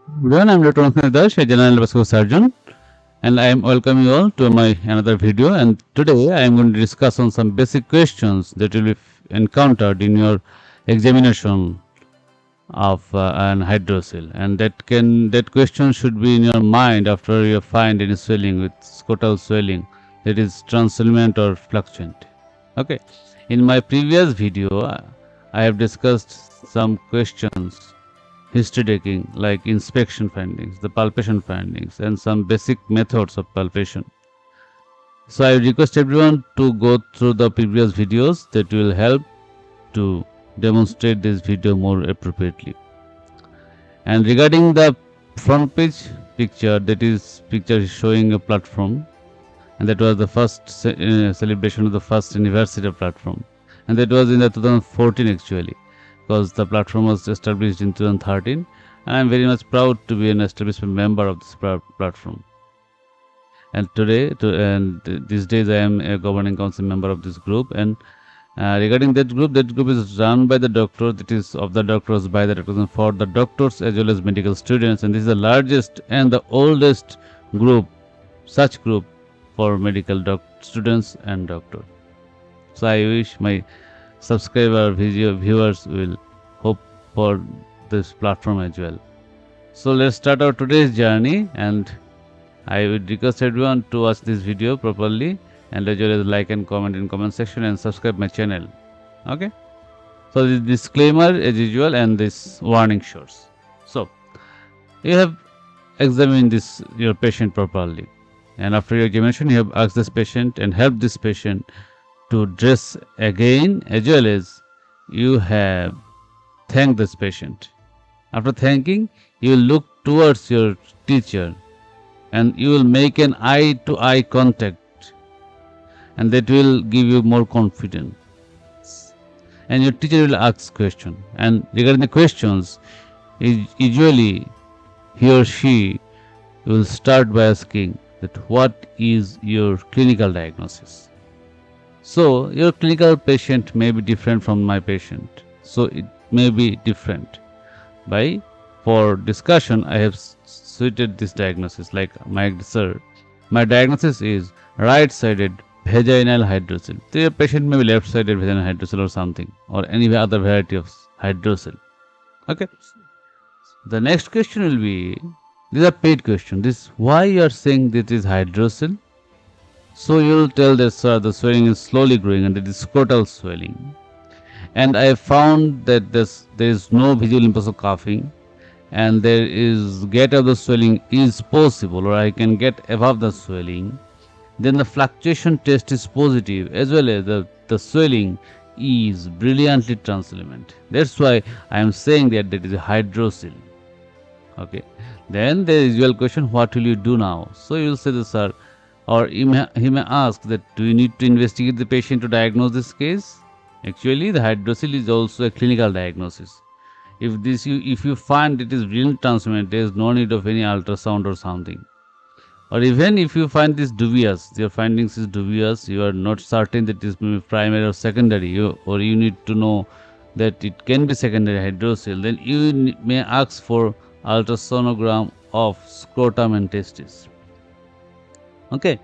Everyone, I'm Dr. Dash, a general endoscopic surgeon, and I am welcome you all to my another video. And today I am going to discuss on some basic questions that will be encountered in your examination of an hydrocele, and that question should be in your mind after you find any swelling with scrotal swelling that is translucent or fluctuant. Okay, in my previous video, I have discussed some questions history taking like inspection findings, the palpation findings, and some basic methods of palpation. So I request everyone to go through the previous videos that will help to demonstrate this video more appropriately. And regarding the front page picture, that is picture is showing a platform, and that was the first celebration of the first anniversary of platform, and that was in the 2014 actually, because the platform was established in 2013, and I am very much proud to be an establishment member of this platform. And these days I am a governing council member of this group. And regarding that group is run by the doctor, that is of the doctors, by the doctors, and for the doctors as well as medical students. And this is the largest and the oldest group, such group for medical students and doctors. So I wish my subscriber viewers will hope for this platform as well. So let's start our today's journey, and I would request everyone to watch this video properly, and as well as like and comment in comment section and subscribe my channel. Okay, so this disclaimer as usual and this warning shows. So you have examined your patient properly, and after your examination you have asked this patient and helped this patient to dress again, as well as you have thanked this patient. After thanking, you will look towards your teacher and you will make an eye-to-eye contact, and that will give you more confidence. And your teacher will ask question, and regarding the questions, usually he or she will start by asking that what is your clinical diagnosis. So your clinical patient may be different from my patient, so it may be different. For discussion, I have suited this diagnosis like my diagnosis is right-sided vaginal hydrocele. So your patient may be left-sided vaginal hydrocele or something, or any other variety of hydrocele. Okay. The next question will be, these are paid question. This why you are saying this is hydrocele. So you will tell that sir, the swelling is slowly growing and it is scrotal swelling. And I found that there is no visual impulse of coughing, and there is get of the swelling is possible, or I can get above the swelling. Then the fluctuation test is positive, as well as the swelling is brilliantly translucent. That's why I am saying that is a hydrocele. Okay. Then the usual question, what will you do now? So you will say this, sir, or he may ask that do you need to investigate the patient to diagnose this case? Actually, the hydrocele is also a clinical diagnosis. If you find it is brilliant translucent, there is no need of any ultrasound or something. Or even if you find this dubious, your findings is dubious, you are not certain that it is primary or secondary, or you need to know that it can be secondary hydrocele, then you may ask for ultrasonogram of scrotum and testis. Okay.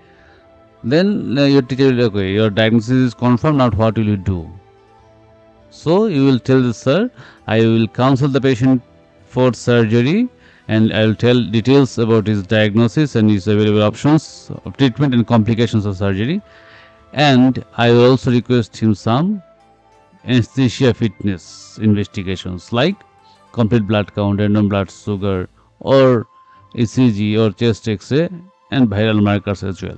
Then your teacher will, okay, your diagnosis is confirmed, now what will you do? So you will tell the sir, I will counsel the patient for surgery, and I will tell details about his diagnosis and his available options of treatment and complications of surgery. And I will also request him some anesthesia fitness investigations like complete blood count, random blood sugar, or ECG or chest X-ray, and viral markers as well,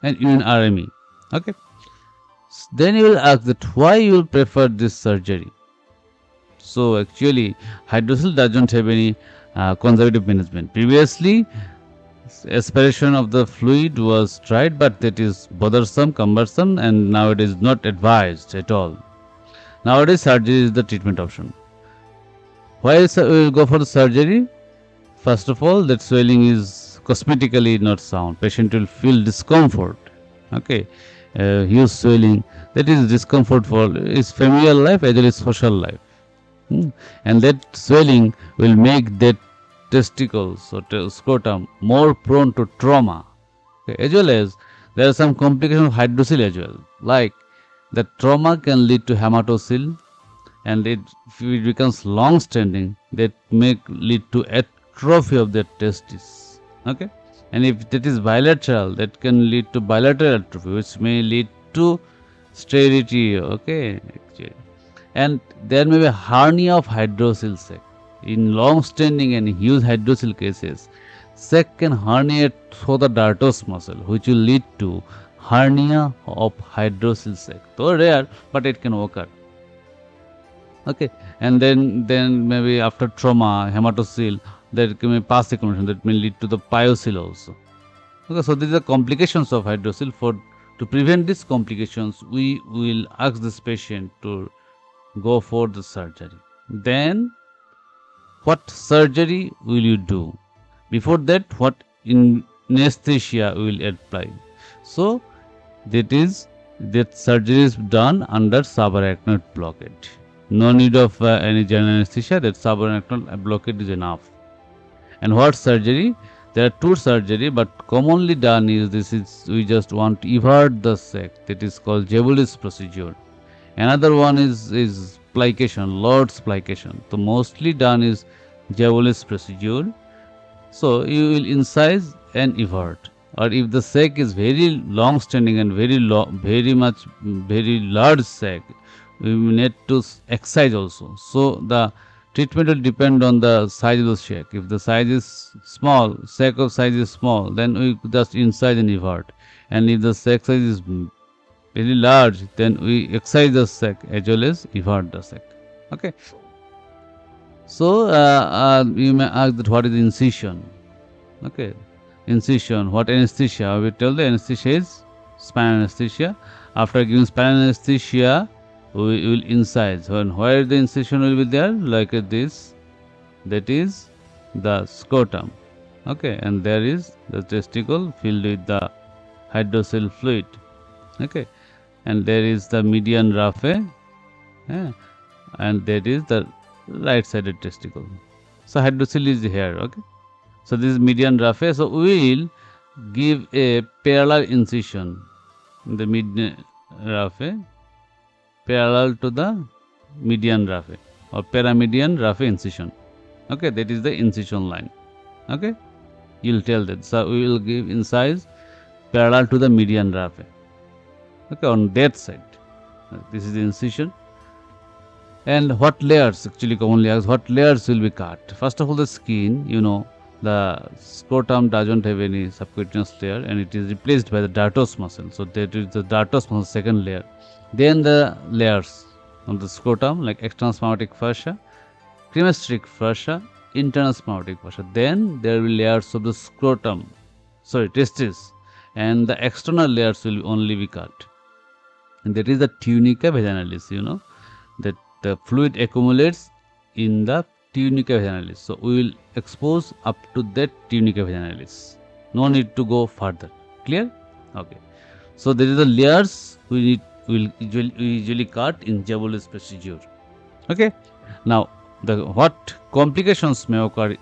and even RME. Okay. Then you will ask that why you will prefer this surgery. So actually, hydrocele doesn't have any conservative management. Previously, aspiration of the fluid was tried, but that is bothersome, cumbersome, and now it is not advised at all. Nowadays, surgery is the treatment option. Why we will go for the surgery? First of all, that swelling is cosmetically not sound. Patient will feel discomfort. Okay, huge swelling, that is discomfort for his familial life as well as social life. And that swelling will make that testicles or scrotum more prone to trauma. Okay, as well as there are some complications of hydrocele as well, like the trauma can lead to hematocele, and if it becomes long standing, that may lead to atrophy of the testis. Okay, and if that is bilateral, that can lead to bilateral atrophy, which may lead to sterility. Okay, actually. And there may be a hernia of hydrocele sac. In long standing and huge hydrocele cases, sac can herniate through the dartos muscle, which will lead to hernia of hydrocele sac. Though rare, but it can occur. Okay, and then maybe after trauma, hematocele, there can be past accumulation that may lead to the pyocele also. Okay, so these are complications of hydrocele. To prevent these complications, we will ask this patient to go for the surgery. Then, what surgery will you do? Before that, what anesthesia will apply? So, that surgery is done under subarachnoid blockade. No need of any general anesthesia. That subarachnoid blockade is enough. And what surgery? There are two surgery, but commonly done is we just want to evert the sac. That is called Jebulis procedure. Another one is plication, Lord's plication. So mostly done is Jebulis procedure. So you will incise and evert. Or if the sac is very long standing and very large sac, we will need to excise also. So the treatment will depend on the size of the sac. If the size is small, sac of size is small, then we just incise and evert. And if the sac size is very large, then we excise the sac as well as evert the sac. Okay. So you may ask that what is incision? Okay, incision. What anesthesia? We tell the anesthesia is spinal anesthesia. After giving spinal anesthesia, we will incise. Where the incision will be there? Like this. That is the scrotum. Okay, and there is the testicle filled with the hydrocele fluid. Okay, and there is the median raphe, and there is the right-sided testicle. So hydrocele is here. Okay, so this is median raphe. So we will give a parallel incision in the median raphe, parallel to the median raphe or paramedian raphe incision. Okay, that is the incision line. Okay, you will tell that. So we will give incise parallel to the median raphe. Okay, on that side. This is the incision. And what layers, actually commonly asked, what layers will be cut? First of all, the skin, the scrotum doesn't have any subcutaneous layer and it is replaced by the dartos muscle. So that is the dartos muscle second layer. Then the layers of the scrotum like external spermatic fascia, cremasteric fascia, internal spermatic fascia. Then there will be layers of the scrotum, testis, and the external layers will only be cut. And that is the tunica vaginalis, that the fluid accumulates in the tunica vaginalis. So we will expose up to that tunica vaginalis. No need to go further. Clear? Okay. So there is the layers we usually cut in Jebulis procedure. Okay. Now what complications may occur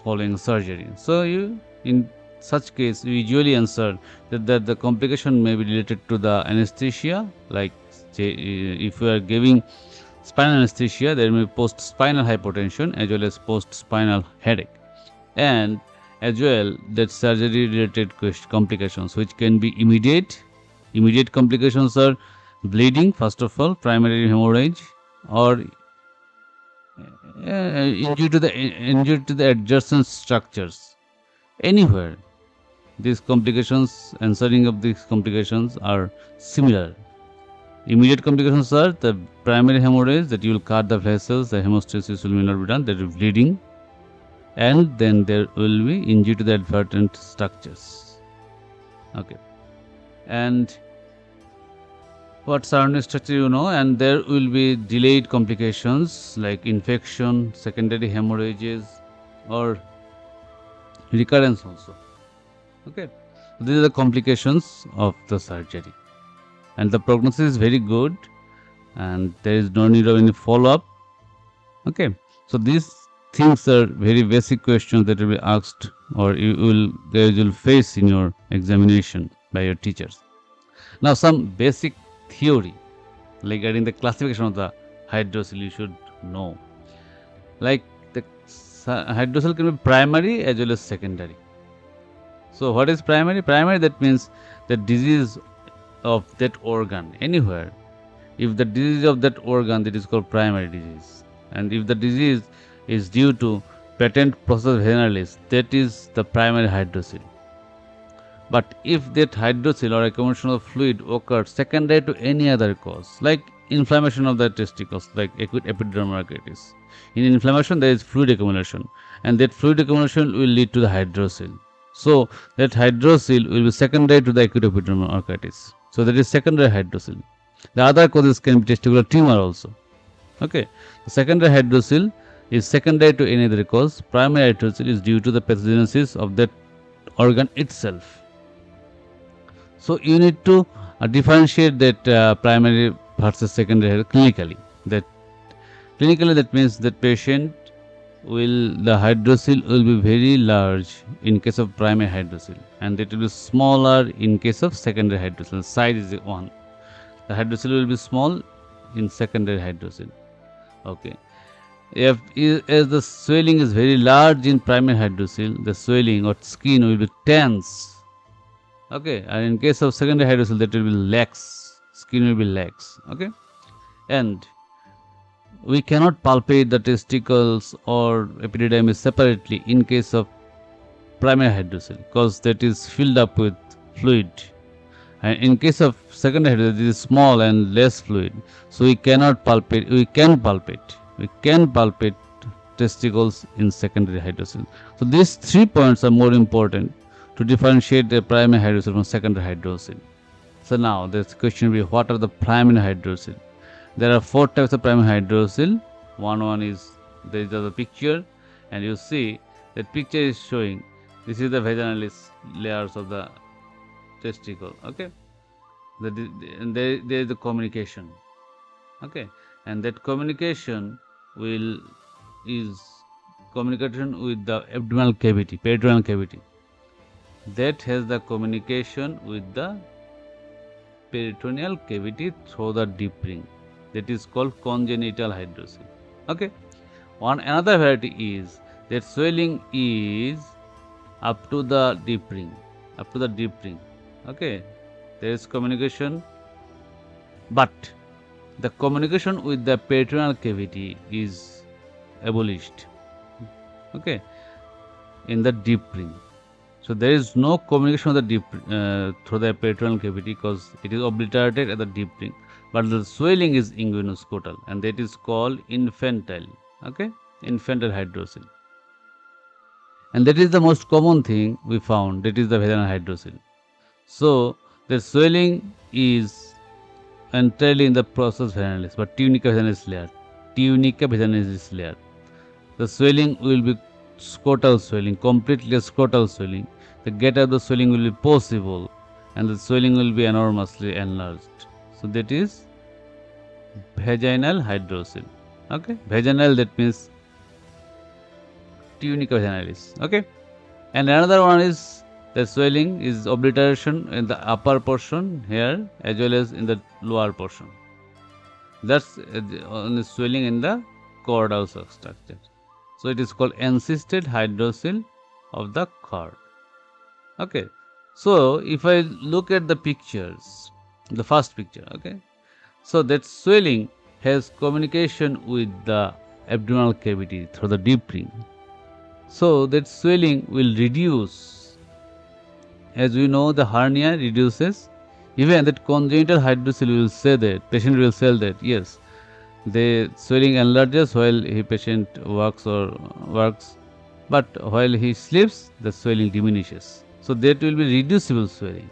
following surgery? So in such case we usually answer that the complication may be related to the anesthesia, like if we are giving spinal anesthesia, there may be post-spinal hypotension as well as post-spinal headache, and as well that surgery-related complications which can be immediate. Immediate complications are bleeding, first of all, primary hemorrhage, or injury to the adjacent structures. Anywhere, these complications, answering of these complications are similar. Immediate complications are the primary hemorrhage, that you will cut the vessels, the hemostasis will not be done, there is bleeding, and then there will be injury to the adjacent structures. Okay, and what surrounding structure and there will be delayed complications like infection, secondary hemorrhages, or recurrence also. Okay, these are the complications of the surgery. And the prognosis is very good and there is no need of any follow-up. Okay, so these things are very basic questions that will be asked or you will face in your examination by your teachers. Now some basic theory regarding the classification of the hydrocele you should know. Like the hydrocele can be primary as well as secondary. So what is primary? Primary, that means the disease of that organ anywhere. If the disease of that organ, that is called primary disease. And if the disease is due to patent process venalis, that is the primary hydrocele. But if that hydrocele or accumulation of fluid occurs secondary to any other cause, like inflammation of the testicles, like acute epidermolysis, in inflammation there is fluid accumulation, and that fluid accumulation will lead to the hydrocele. So that hydrocele will be secondary to the acute epidermolysis. So that is secondary hydrocele. The other causes can be testicular tumor also. Okay, the secondary hydrocele is secondary to any other cause. Primary hydrocele is due to the pathogenesis of that organ itself. So you need to differentiate that primary versus secondary clinically. That means that patient the hydrocele will be very large in case of primary hydrocele, and it will be smaller in case of secondary hydrocele. Size is 1. The hydrocele will be small in secondary hydrocele. Okay. As the swelling is very large in primary hydrocele, the swelling or skin will be tense. Okay. And in case of secondary hydrocele, that will be lax. Skin will be lax. Okay. And we cannot palpate the testicles or epididymis separately in case of primary hydrocele because that is filled up with fluid. And in case of secondary hydrocele, it is small and less fluid, so we cannot palpate. We can palpate testicles in secondary hydrocele. So these 3 points are more important to differentiate the primary hydrocele from secondary hydrocele. So now the question will be, what are the primary hydrocele? There are 4 types of primary hydrocele. One is, there is the picture, and you see that picture is showing this is the vaginalis layers of the testicle. Okay, and there is the communication. Okay, and that communication is communication with the abdominal cavity, peritoneal cavity. That has the communication with the peritoneal cavity through the deep ring. That is called congenital hydrocele. Okay. Another variety is that swelling is up to the deep ring. Okay. There is communication, but the communication with the peritoneal cavity is abolished. Okay. In the deep ring. So there is no communication with the deep through the peritoneal cavity because it is obliterated at the deep ring. But the swelling is inguinoscrotal, and that is called infantile. Okay, infantile hydrocele. And that is the most common thing we found. That is the vaginal hydrocele. So the swelling is entirely in the process venalis, but tunica vaginalis layer. The swelling will be scrotal swelling, completely scrotal swelling. The gate of the swelling will be possible, and the swelling will be enormously enlarged. So that is vaginal hydrocele. Okay, vaginal, that means tunica vaginalis. Okay, and another one is the swelling is obliteration in the upper portion here as well as in the lower portion. That's the swelling in the chordal structure. So it is called encysted hydrocele of the cord. Okay, so if I look at the pictures, the first picture, okay, so that swelling has communication with the abdominal cavity through the deep ring. So that swelling will reduce. As we know, the hernia reduces. Even that congenital hydrocele will say that, patient will say that, yes, the swelling enlarges while patient works, but while he sleeps, the swelling diminishes. So that will be reducible swelling.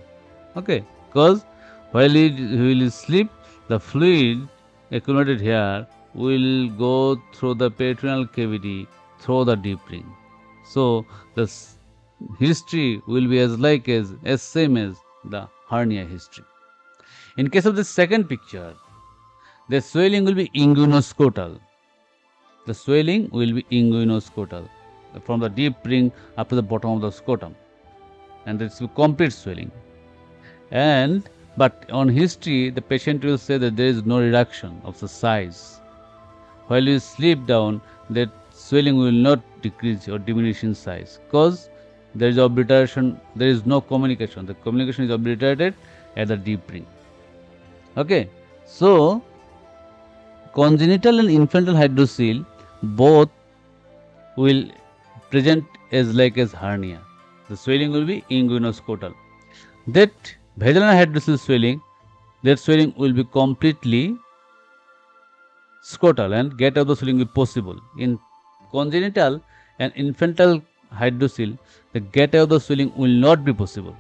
Okay, because while he will sleep, the fluid accumulated here will go through the peritoneal cavity through the deep ring. So the history will be as same as the hernia history. In case of the second picture, the swelling will be inguinoscrotal. the swelling will be inguinoscrotal, from the deep ring up to the bottom of the scrotum, and this will complete swelling. And but on history, the patient will say that there is no reduction of the size. While you sleep down, that swelling will not decrease or diminish in size, because there is obliteration, there is no communication. The communication is obliterated at the deep ring. Okay, so congenital and infantile hydrocele both will present as hernia. The swelling will be inguinoscrotal. That vaginal hydrocele swelling, that swelling will be completely scrotal, and get out the swelling will be possible. In congenital and infantile hydrocele, the get out the swelling will not be possible.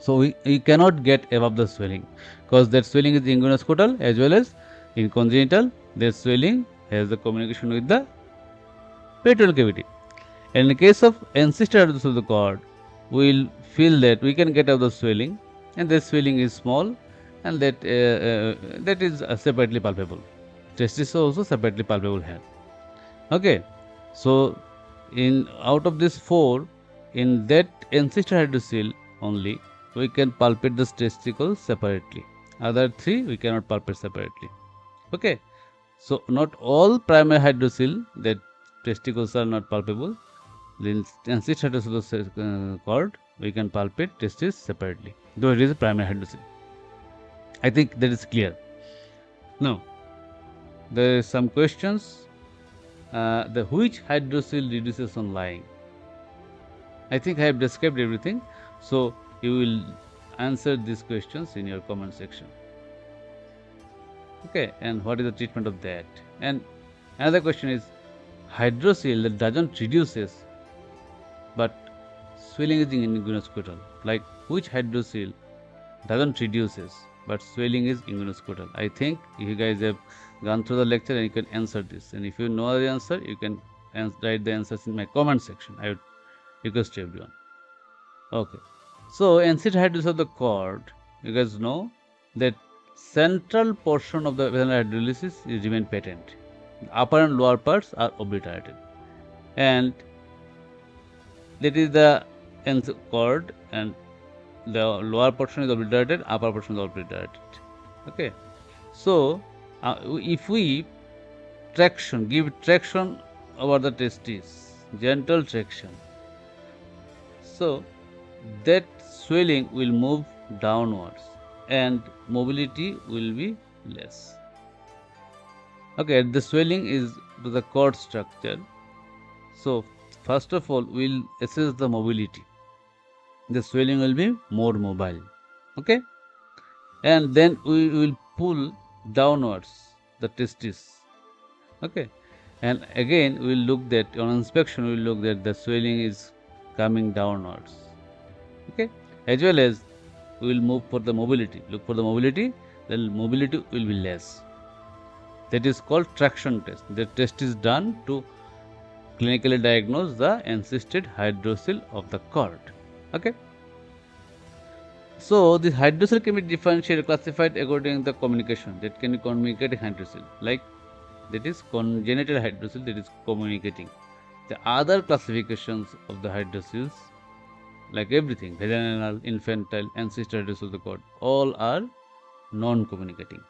So we cannot get above the swelling, because that swelling is inguinoscrotal, as well as in congenital, the swelling has the communication with the petrol cavity. And in the case of ancestor hydrocele of the cord, we will feel that we can get out the swelling, and the swelling is small, and that is separately palpable. Testis is also separately palpable here. Okay, so in out of these four, in that ancestor hydrocele only, we can palpate the testicles separately. Other three we cannot palpate separately. Okay, so not all primary hydrocele, that testicles are not palpable. The ancestor hydrocele cord, we can palpate testis separately, though it is a primary hydrocele. I think that is clear. Now, there are some questions. The which hydrocele reduces on lying? I think I have described everything, so you will answer these questions in your comment section. Okay, and what is the treatment of that? And another question is, hydrocele that doesn't reduces, but swelling is inguinoscrotal. Like, which hydrocele doesn't reduces, but swelling is inguinoscrotal? I think you guys have gone through the lecture and you can answer this. And if you know the answer, you can write the answers in my comment section. I would request everyone. Okay, so ancient hydrocele of the cord, you guys know that central portion of the vaginal hydrolysis is remain patent. The upper and lower parts are obliterated, and that is the cord, and the lower portion is obliterated, upper portion is obliterated. Okay, so if we give traction over the testes, gentle traction, so that swelling will move downwards and mobility will be less. Okay, the swelling is to the cord structure. So first of all, we'll assess the mobility. The swelling will be more mobile. Okay, and then we will pull downwards the testis. Okay, and again we will look that on inspection, we will look that the swelling is coming downwards. Okay, as well as we will move for the mobility. Look for the mobility, then mobility will be less. That is called traction test. The test is done to clinically diagnose the encysted hydrocele of the cord. Okay. So this hydrocele can be differentiated, classified according to the communication. That can be communicating hydrocele, like that is congenital hydrocele, that is communicating. The other classifications of the hydroceles, like everything, vaginal, infantile, ancestor hydrocele of the cord, all are non-communicating.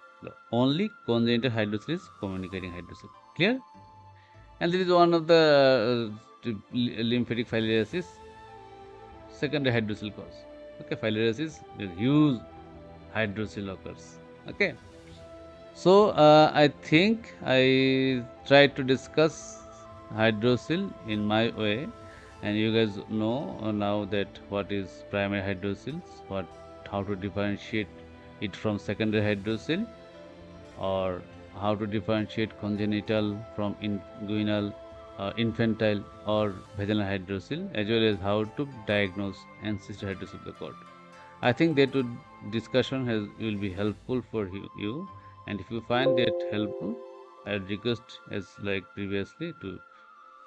Only congenital hydrocele is communicating hydrocele. Clear? And this is one of the lymphatic filariasis, secondary hydrocele cause. Okay, filariasis, the huge hydrocele occurs. Okay. So I think I tried to discuss hydrocele in my way, and you guys know now that what is primary hydroceles, how to differentiate it from secondary hydrocele, or how to differentiate congenital from inguinal, infantile or vaginal hydrocele, as well as how to diagnose ancestor hydrocele of the cord. I think that discussion will be helpful for you, and if you find that helpful, I request, as like previously, to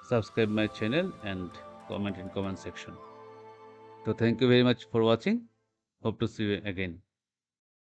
subscribe my channel and comment in comment section. So thank you very much for watching. Hope to see you again.